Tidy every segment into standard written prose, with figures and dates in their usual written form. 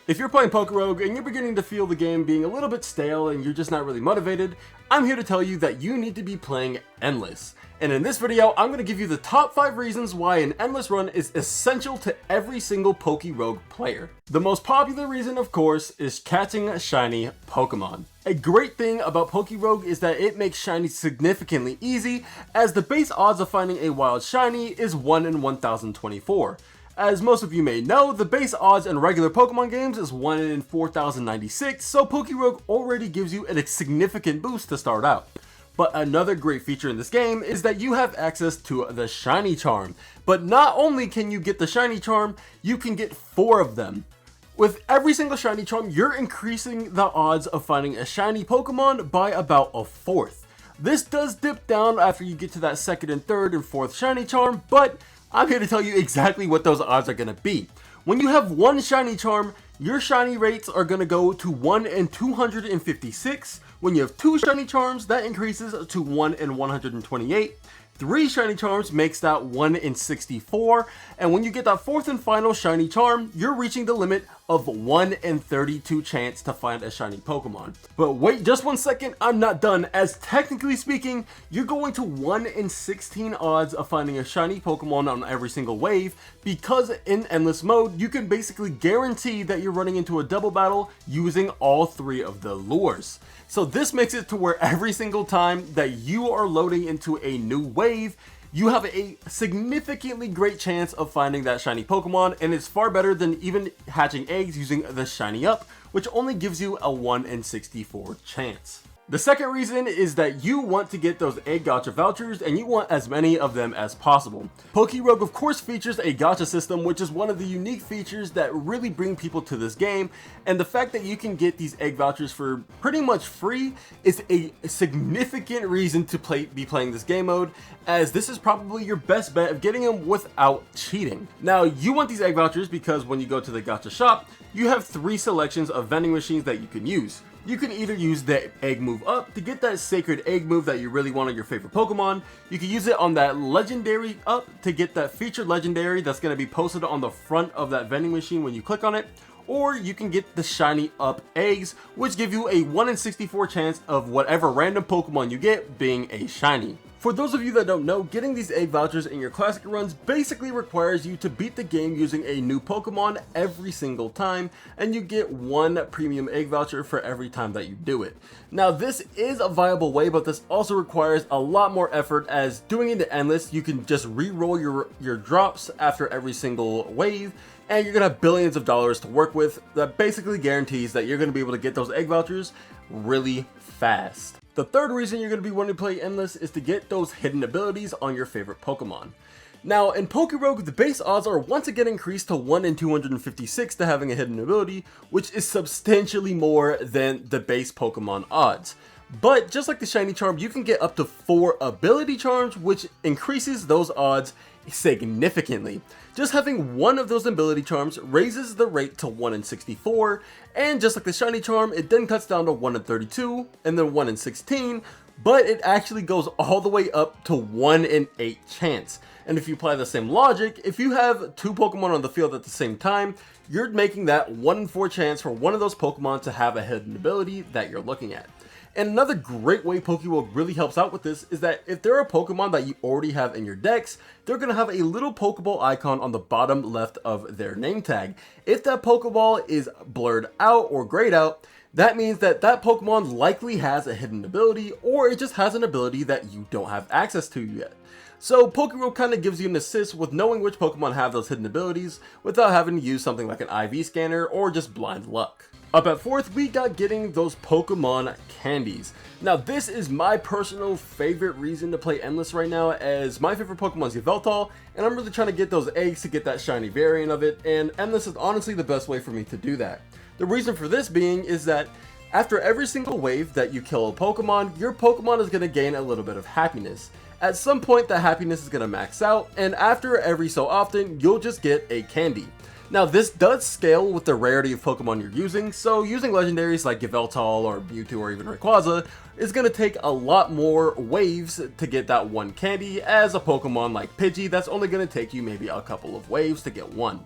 If you're playing Pokerogue and you're beginning to feel the game being a little bit stale and you're just not really motivated, I'm here to tell you that you need to be playing Endless. And in this video, I'm going to give you the top 5 reasons why an Endless run is essential to every single Pokerogue player. The most popular reason, of course, is catching shiny Pokemon. A great thing about Pokerogue is that it makes shiny significantly easy, as the base odds of finding a wild shiny is 1 in 1024. As most of you may know, the base odds in regular Pokemon games is 1 in 4096, so Pokerogue already gives you a significant boost to start out. But another great feature in this game is that you have access to the Shiny Charm. But not only can you get the Shiny Charm, you can get 4 of them. With every single Shiny Charm, you're increasing the odds of finding a shiny Pokemon by about a fourth. This does dip down after you get to that 2nd and 3rd and 4th Shiny Charm, but I'm here to tell you exactly what those odds are going to be. When you have 1 Shiny Charm, your shiny rates are going to go to 1 in 256. When you have 2 Shiny Charms, that increases to 1 in 128. 3 Shiny Charms makes that 1 in 64, and when you get that 4th and final Shiny Charm, you're reaching the limit of 1 in 32 chance to find a shiny Pokemon. But wait just 1 second, I'm not done, as technically speaking, you're going to 1 in 16 odds of finding a shiny Pokemon on every single wave, because in Endless mode, you can basically guarantee that you're running into a double battle using all 3 of the lures. So this makes it to where every single time that you are loading into a new wave, you have a significantly great chance of finding that shiny Pokemon, and it's far better than even hatching eggs using the Shiny Up, which only gives you a 1 in 64 chance. The second reason is that you want to get those egg gacha vouchers, and you want as many of them as possible. Pokerogue of course features a gacha system, which is one of the unique features that really bring people to this game, and the fact that you can get these egg vouchers for pretty much free is a significant reason to be playing this game mode, as this is probably your best bet of getting them without cheating. Now, you want these egg vouchers because when you go to the gacha shop, you have 3 selections of vending machines that you can use. You can either use the egg move up to get that sacred egg move that you really want on your favorite Pokemon. You can use it on that legendary up to get that featured legendary that's going to be posted on the front of that vending machine when you click on it. Or you can get the shiny up eggs, which give you a 1 in 64 chance of whatever random Pokemon you get being a shiny. For those of you that don't know, getting these egg vouchers in your classic runs basically requires you to beat the game using a new Pokemon every single time, and you get 1 premium egg voucher for every time that you do it. Now, this is a viable way, but this also requires a lot more effort, as doing it in Endless, you can just re-roll your drops after every single wave, and you're gonna have billions of dollars to work with. That basically guarantees that you're gonna be able to get those egg vouchers really fast. The third reason you're going to be wanting to play Endless is to get those hidden abilities on your favorite Pokemon. Now, in Pokerogue, the base odds are once again increased to 1 in 256 to having a hidden ability, which is substantially more than the base Pokemon odds. But just like the Shiny Charm, you can get up to 4 ability charms, which increases those odds significantly. Just having 1 of those ability charms raises the rate to 1 in 64, and just like the Shiny Charm, it then cuts down to 1 in 32, and then 1 in 16, but it actually goes all the way up to 1 in 8 chance. And if you apply the same logic, if you have 2 Pokemon on the field at the same time, you're making that 1 in 4 chance for one of those Pokemon to have a hidden ability that you're looking at. And another great way Pokerogue really helps out with this is that if there are Pokemon that you already have in your decks, they're going to have a little Pokeball icon on the bottom left of their name tag. If that Pokeball is blurred out or grayed out, that means that that Pokemon likely has a hidden ability, or it just has an ability that you don't have access to yet. So Pokerogue kind of gives you an assist with knowing which Pokemon have those hidden abilities without having to use something like an IV scanner or just blind luck. Up at 4th, we got getting those Pokemon candies. Now, this is my personal favorite reason to play Endless right now, as my favorite Pokemon is Yveltal, and I'm really trying to get those eggs to get that shiny variant of it, and Endless is honestly the best way for me to do that. The reason for this being is that after every single wave that you kill a Pokemon, your Pokemon is going to gain a little bit of happiness. At some point, the happiness is going to max out, and after every so often, you'll just get a candy. Now, this does scale with the rarity of Pokemon you're using, so using legendaries like Yveltal or Mewtwo or even Rayquaza is going to take a lot more waves to get that 1 candy, as a Pokemon like Pidgey that's only going to take you maybe a couple of waves to get 1.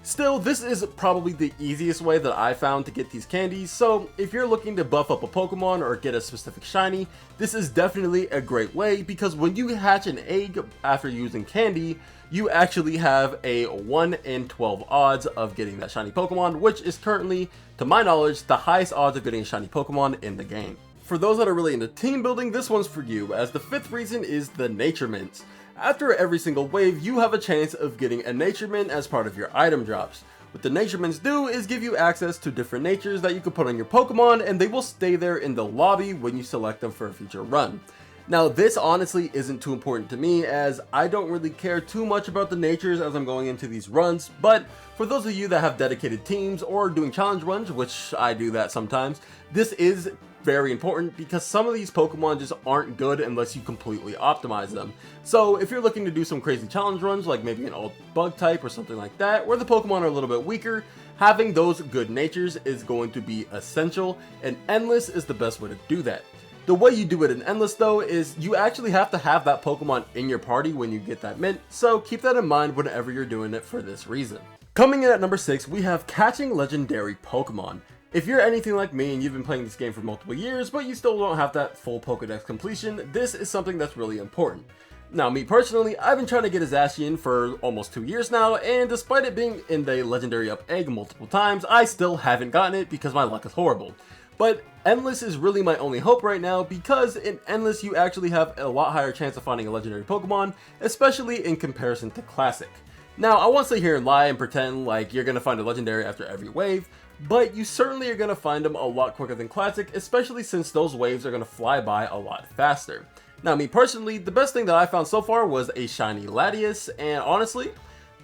Still, this is probably the easiest way that I found to get these candies, so if you're looking to buff up a Pokemon or get a specific shiny, this is definitely a great way, because when you hatch an egg after using candy, you actually have a 1 in 12 odds of getting that shiny Pokemon, which is currently, to my knowledge, the highest odds of getting a shiny Pokemon in the game. For those that are really into team building, this one's for you, as the 5th reason is the Nature Mints. After every single wave, you have a chance of getting a Nature Mint as part of your item drops. What the Nature Mints do is give you access to different natures that you can put on your Pokemon, and they will stay there in the lobby when you select them for a future run. Now, this honestly isn't too important to me, as I don't really care too much about the natures as I'm going into these runs, but for those of you that have dedicated teams or doing challenge runs, which I do that sometimes, this is very important, because some of these Pokemon just aren't good unless you completely optimize them. So if you're looking to do some crazy challenge runs, like maybe an old bug type or something like that, where the Pokemon are a little bit weaker, having those good natures is going to be essential, and Endless is the best way to do that. The way you do it in Endless though is you actually have to have that Pokemon in your party when you get that mint, so keep that in mind whenever you're doing it for this reason. Coming in at number 6, we have catching legendary Pokemon. If you're anything like me and you've been playing this game for multiple years, but you still don't have that full Pokedex completion, this is something that's really important. Now, me personally, I've been trying to get a Zacian for almost 2 years now, and despite it being in the Legendary Up Egg multiple times, I still haven't gotten it because my luck is horrible. But Endless is really my only hope right now, because in Endless you actually have a lot higher chance of finding a legendary Pokemon, especially in comparison to Classic. Now, I won't sit here and lie and pretend like you're going to find a legendary after every wave, but you certainly are going to find them a lot quicker than Classic, especially since those waves are going to fly by a lot faster. Now, me personally, the best thing that I found so far was a shiny Latias, and honestly,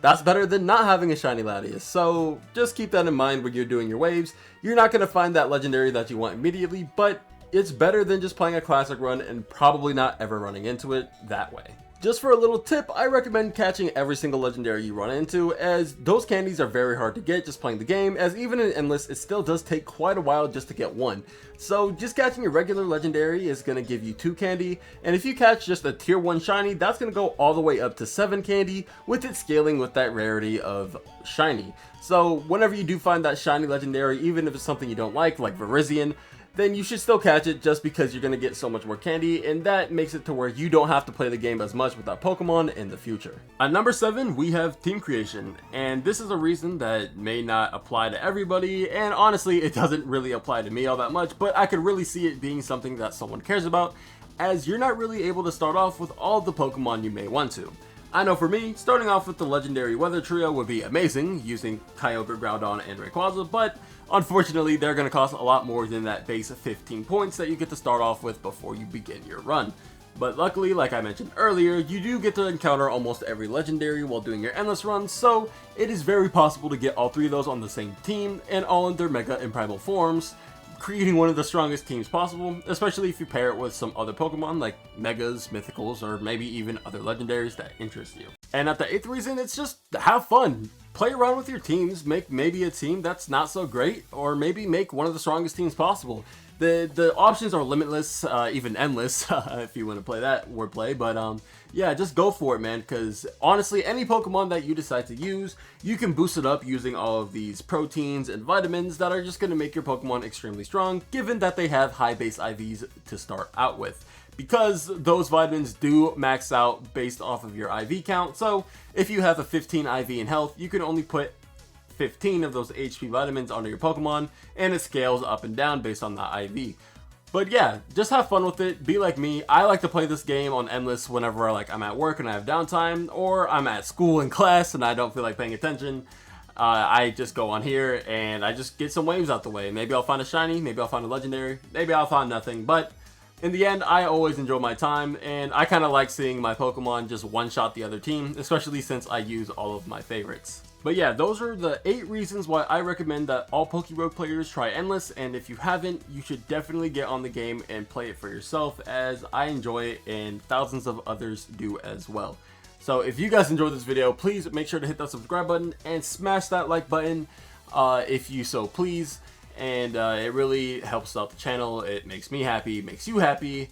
that's better than not having a shiny Latias, so just keep that in mind when you're doing your waves. You're not going to find that legendary that you want immediately, but it's better than just playing a Classic run and probably not ever running into it that way. Just for a little tip, I recommend catching every single legendary you run into, as those candies are very hard to get just playing the game, as even in Endless it still does take quite a while just to get one. So just catching a regular legendary is going to give you 2 candy, and if you catch just a tier 1 shiny, that's going to go all the way up to 7 candy, with it scaling with that rarity of shiny. So whenever you do find that shiny legendary, even if it's something you don't like Virizion, then you should still catch it, just because you're going to get so much more candy, and that makes it to where you don't have to play the game as much without Pokemon in the future. At number 7, we have team creation, and this is a reason that may not apply to everybody, and honestly it doesn't really apply to me all that much, but I could really see it being something that someone cares about, as you're not really able to start off with all the Pokemon you may want to. I know for me, starting off with the legendary Weather Trio would be amazing, using Kyogre, Groudon, and Rayquaza, but unfortunately they're going to cost a lot more than that base of 15 points that you get to start off with before you begin your run. But luckily, like I mentioned earlier, you do get to encounter almost every legendary while doing your Endless run, so it is very possible to get all 3 of those on the same team, and all in their Mega and Primal forms, creating one of the strongest teams possible, especially if you pair it with some other Pokemon like Megas, Mythicals, or maybe even other legendaries that interest you. And at the 8th reason, it's just have fun. Play around with your teams, make maybe a team that's not so great, or maybe make one of the strongest teams possible. The options are limitless, even endless, if you want to play that wordplay, but yeah, just go for it, man, because honestly, any Pokemon that you decide to use, you can boost it up using all of these proteins and vitamins that are just going to make your Pokemon extremely strong, given that they have high base IVs to start out with. Because those vitamins do max out based off of your IV count, so if you have a 15 IV in health, you can only put 15 of those HP vitamins onto your Pokemon, and it scales up and down based on the IV. But yeah, just have fun with it, be like me. I like to play this game on Endless whenever I'm at work and I have downtime, or I'm at school in class and I don't feel like paying attention. I just go on here and I just get some waves out the way. Maybe I'll find a shiny, maybe I'll find a legendary, maybe I'll find nothing, but in the end, I always enjoy my time, and I kind of like seeing my Pokemon just one-shot the other team, especially since I use all of my favorites. But yeah, those are the 8 reasons why I recommend that all Pokerogue players try Endless, and if you haven't, you should definitely get on the game and play it for yourself, as I enjoy it and thousands of others do as well. So if you guys enjoyed this video, please make sure to hit that subscribe button and smash that like button if you so please. And it really helps out the channel. It makes me happy, makes you happy,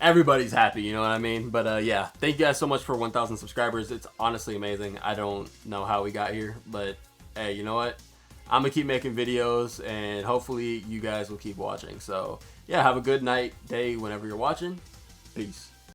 everybody's happy, you know what I mean? But yeah, thank you guys so much for 1,000 subscribers. It's honestly amazing. I don't know how we got here, but hey, you know what? I'm gonna keep making videos, and hopefully you guys will keep watching. So yeah, have a good night, day, whenever you're watching. Peace.